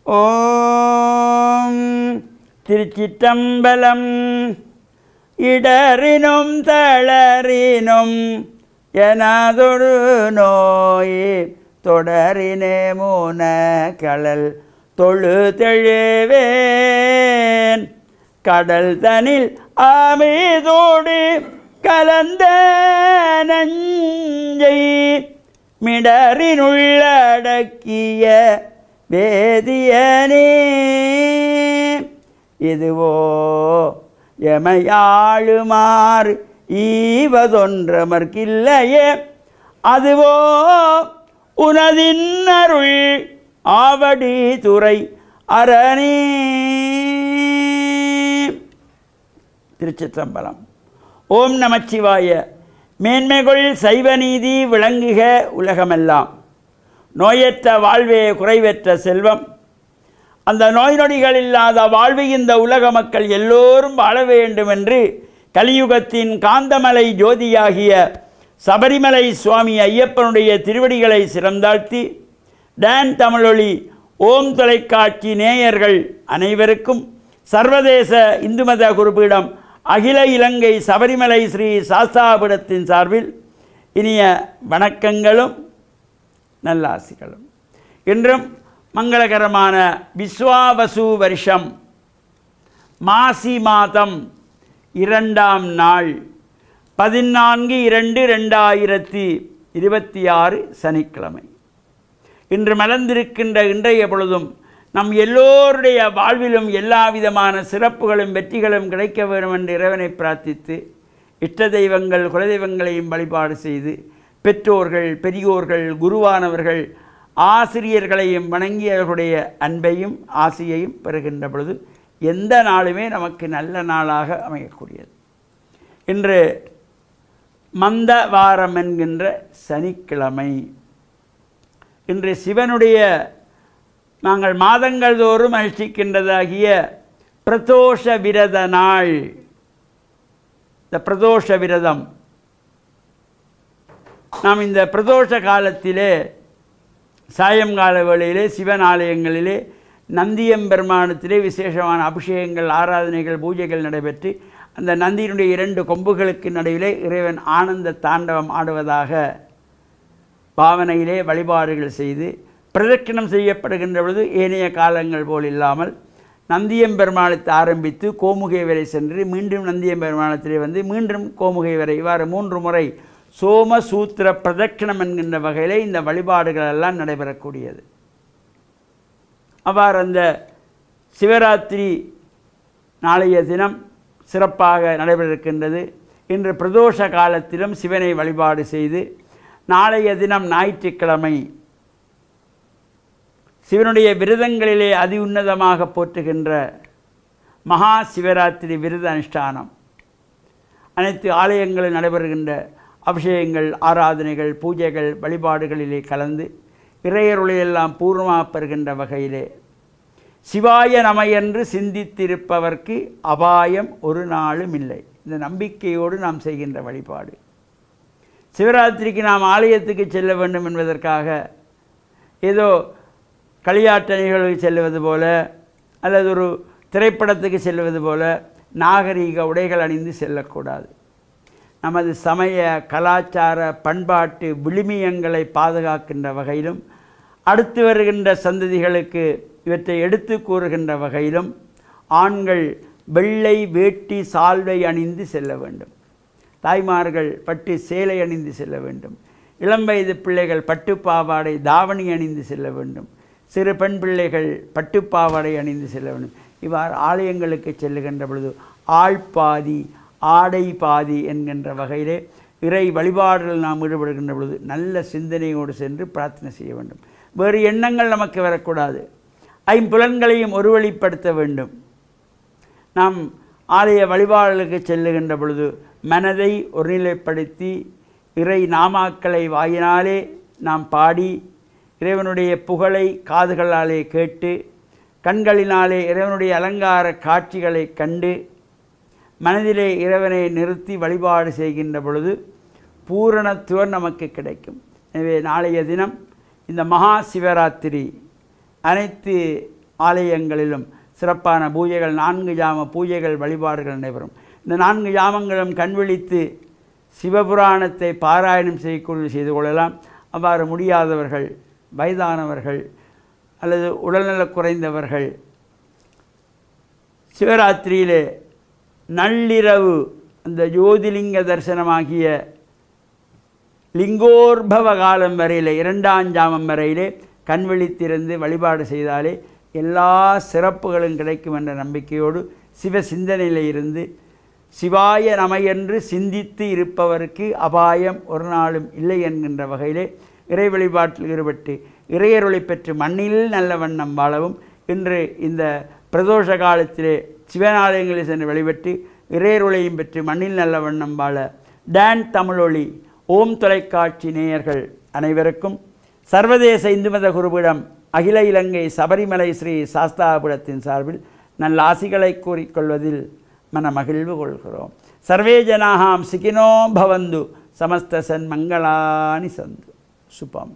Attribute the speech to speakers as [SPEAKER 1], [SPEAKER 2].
[SPEAKER 1] ஓம் திருச்சிற்றம்பலம். இடறினும் தளறினும் எனதொரு நோய் தொடரினே மூன கடல் தொழு தெழுவேன். கடல் தனில் அமிதோடு கலந்த நஞ்சை மிடறினுள்ளடக்கிய வேதியனே. இதுவோ எமையாளுமாறு ஈவதொன்றமர்க்கில்லையே, அதுவோ உனதின் அருள் ஆவடி துறை அரணே. திருச்சிற்றம்பலம். ஓம் நமச்சிவாய. மேன்மைகள் சைவநீதி விளங்குக உலகமெல்லாம். நோயற்ற வாழ்வே குறைவற்ற செல்வம். அந்த நோய் நொடிகள் இல்லாத வாழ்வு இந்த உலக மக்கள் எல்லோரும் வாழ வேண்டும் என்று கலியுகத்தின் காந்தமலை ஜோதியாகிய சபரிமலை சுவாமி ஐயப்பனுடைய திருவடிகளை சிறந்தாழ்த்தி டான் தமிழொலி ஓம் தொலைக்காட்சி நேயர்கள் அனைவருக்கும் சர்வதேச இந்து மத குருபீடம் அகில இலங்கை சபரிமலை ஸ்ரீ சாஸ்தாபீடத்தின் சார்பில் இனிய வணக்கங்களும் நல்லாசிகளும். இன்றும் மங்களகரமான விஸ்வாவசு வருஷம் மாசி மாதம் 2ஆம் நாள் 14/2/2026 சனிக்கிழமை. இன்று மலர்ந்திருக்கின்ற இன்றைய பொழுதும் நம் எல்லோருடைய வாழ்விலும் எல்லா விதமான சிறப்புகளும் வெற்றிகளும் கிடைக்க வேண்டும் என்று இறைவனை பிரார்த்தித்து இஷ்ட தெய்வங்கள் குலதெய்வங்களையும் வழிபாடு செய்து பெற்றோர்கள் பெரியோர்கள் குருவானவர்கள் ஆசிரியர்களையும் வணங்கி அவர்களுடைய அன்பையும் ஆசையையும் பெறுகின்ற பொழுது எந்த நாளுமே நமக்கு நல்ல நாளாக அமையக்கூடியது. இன்று மந்த வாரம் என்கின்ற சனிக்கிழமை. இன்று சிவனுடைய நாங்கள் மாதங்கள் தோறும் அனுஷ்டிக்கின்றதாகிய பிரதோஷ விரத நாள். இந்த பிரதோஷ விரதம் நாம் இந்த பிரதோஷ காலத்திலே சாயங்கால வேளையிலே சிவன் ஆலயங்களிலே நந்தியம்பெருமானத்திலே விசேஷமான அபிஷேகங்கள் ஆராதனைகள் பூஜைகள் நடைபெற்று அந்த நந்தியினுடைய 2 கொம்புகளுக்கு நடுவிலே இறைவன் ஆனந்த தாண்டவம் ஆடுவதாக பாவனையிலே வழிபாடுகள் செய்து பிரதட்சணம் செய்யப்படுகின்ற பொழுது ஏனைய காலங்கள் போல் இல்லாமல் நந்தியம்பெருமானத்தை ஆரம்பித்து கோமுகை வரை சென்று மீண்டும் நந்தியம்பெருமானத்திலே வந்து மீண்டும் கோமுகை வரை இவ்வாறு 3 முறை சோமசூத்திர பிரதட்சணம் என்கின்ற வகையிலே இந்த வழிபாடுகள் எல்லாம் நடைபெறக்கூடியது. அவ்வாறு அந்த சிவராத்திரி நாளைய தினம் சிறப்பாக நடைபெறிருக்கின்றது. இன்று பிரதோஷ காலத்திலும் சிவனை வழிபாடு செய்து நாளைய தினம் ஞாயிற்றுக்கிழமை சிவனுடைய விரதங்களிலே அதி உன்னதமாக போற்றுகின்ற மகா சிவராத்திரி விரத அனுஷ்டானம் அனைத்து ஆலயங்களில் நடைபெறுகின்ற அபிஷேகங்கள் ஆராதனைகள் பூஜைகள் வழிபாடுகளிலே கலந்து இறையருளையெல்லாம் பூர்ணமாக பெறுகின்ற வகையிலே சிவாய நம என்று சிந்தித்திருப்பவர்க்கு அபாயம் ஒரு நாளும் இல்லை. இந்த நம்பிக்கையோடு நாம் செய்கின்ற வழிபாடு. சிவராத்திரிக்கு நாம் ஆலயத்துக்கு செல்ல வேண்டும் என்பதற்காக ஏதோ களியாட்ட நிகழ்வுக்கு செல்வது போல அல்லது ஒரு திரைப்படத்துக்கு செல்வது போல நாகரீக உடைகள் அணிந்து செல்லக்கூடாது. நமது சமய கலாச்சார பண்பாட்டு விழுமியங்களை பாதுகாக்கின்ற வகையிலும் அடுத்து வருகின்ற சந்ததிகளுக்கு இவற்றை எடுத்து கூறுகின்ற வகையிலும் ஆண்கள் வெள்ளை வேட்டி சால்வை அணிந்து செல்ல வேண்டும். தாய்மார்கள் பட்டு சேலை அணிந்து செல்ல வேண்டும். இளம் வயது பிள்ளைகள் பட்டுப்பாவாடை தாவணி அணிந்து செல்ல வேண்டும். சிறு பெண் பிள்ளைகள் பட்டுப்பாவாடை அணிந்து செல்ல வேண்டும். இவ்வாறு ஆலயங்களுக்கு செல்லுகின்ற பொழுது ஆள் பாதி ஆடை பாதி என்கின்ற வகையிலே இறை வழிபாடுகள் நாம் ஈடுபடுகின்ற பொழுது நல்ல சிந்தனையோடு சென்று பிரார்த்தனை செய்ய வேண்டும். வேறு எண்ணங்கள் நமக்கு வரக்கூடாது. ஐம்புலன்களையும் ஒருவழிப்படுத்த வேண்டும். நாம் ஆலய வழிபாடுகளுக்கு செல்லுகின்ற பொழுது மனதை ஒருநிலைப்படுத்தி இறை நாமாக்களை வாயினாலே நாம் பாடி இறைவனுடைய புகழை காதுகளாலே கேட்டு கண்களினாலே இறைவனுடைய அலங்கார காட்சிகளை கண்டு மனதிலே இறைவனை நிறுத்தி வழிபாடு செய்கின்ற பொழுது பூரணத்துவம் நமக்கு கிடைக்கும். எனவே நாளைய தினம் இந்த மகா சிவராத்திரி அனைத்து ஆலயங்களிலும் சிறப்பான பூஜைகள் 4 ஜாம பூஜைகள் வழிபாடுகள் நடைபெறும். இந்த 4 ஜாமங்களும் கண்விழித்து சிவபுராணத்தை பாராயணம் செய்து கொள்ளலாம். அவ்வாறு முடியாதவர்கள், வயதானவர்கள் அல்லது உடல்நலம் குறைந்தவர்கள் சிவராத்திரியிலே நள்ளிரவு அந்த ஜோதிலிங்க தரிசனமாகிய லிங்கோர்பவ காலம் வரையிலே 2ஆம் ஜாமம் வரையிலே கண்விழித்திருந்து வழிபாடு செய்தாலே எல்லா சிறப்புகளும் கிடைக்கும் என்ற நம்பிக்கையோடு சிவ சிந்தனையில் இருந்து சிவாய நமையென்று சிந்தித்து இருப்பவருக்கு அபாயம் ஒரு நாளும் இல்லை என்கின்ற வகையிலே இறை வழிபாட்டில் ஈடுபட்டு இறையருளை பெற்று மண்ணில் நல்ல வண்ணம் வாழவும் இன்று இந்த பிரதோஷ காலத்திலே சிவனாலயங்களில் சென்று வழிபட்டு இறையருளையும் பெற்று மண்ணில் நல்ல வண்ணம் வாழ டான் தமிழொலி ஓம் தொலைக்காட்சி நேயர்கள் அனைவருக்கும் சர்வதேச இந்து மத குருபீடம் அகில இலங்கை சபரிமலை ஸ்ரீ சாஸ்தாபுரத்தின் சார்பில் நல்ல ஆசிகளை கூறிக்கொள்வதில் மனமகிழ்வு கொள்கிறோம். சர்வே ஜனாஹாம் சிகினோ பவந்து சமஸ்த சன்மங்களானி சந்து சுபம்.